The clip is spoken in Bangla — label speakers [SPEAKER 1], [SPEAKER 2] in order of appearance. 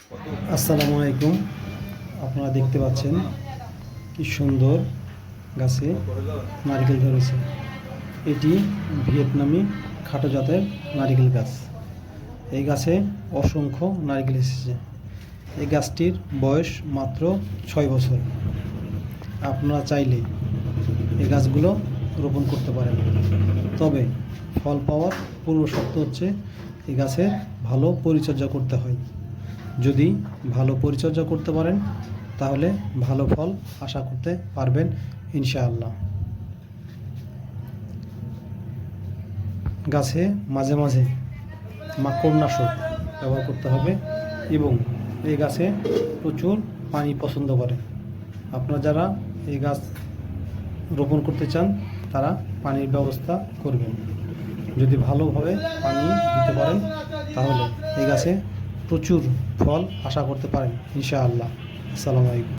[SPEAKER 1] আসসালামু আলাইকুম। আপনারা দেখতে পাচ্ছেন কি সুন্দর গাছে নারকেল ধরেছে। এটি ভিয়েতনামি খাটো জাতের নারকেল গাছ। এই গাছে অসংখ্য নারকেল এসেছে। এই গাছটির বয়স মাত্র 6 বছর। আপনারা চাইলে এই গাছগুলো রোপণ করতে পারেন, তবে ফল পাওয়ার পূর্ব শর্ত হচ্ছে এই গাছের ভালো পরিচর্যা করতে হয়। যদি ভালো পরিচর্যা করতে পারেন তাহলে ভালো ফল আশা করতে পারবেন ইনশাআল্লাহ। গাছে মাঝে মাঝে মাকড়নাশক ব্যবহার করতে হবে এবং এই গাছে প্রচুর পানি পছন্দ করে। আপনারা যারা এই গাছ রোপণ করতে চান তারা পানির ব্যবস্থা করবেন। যদি ভালোভাবে পানি দিতে পারেন তাহলে এই গাছে প্রচুর ফল আশা করতে পারেন ইনশাআল্লাহ। আসসালামু আলাইকুম।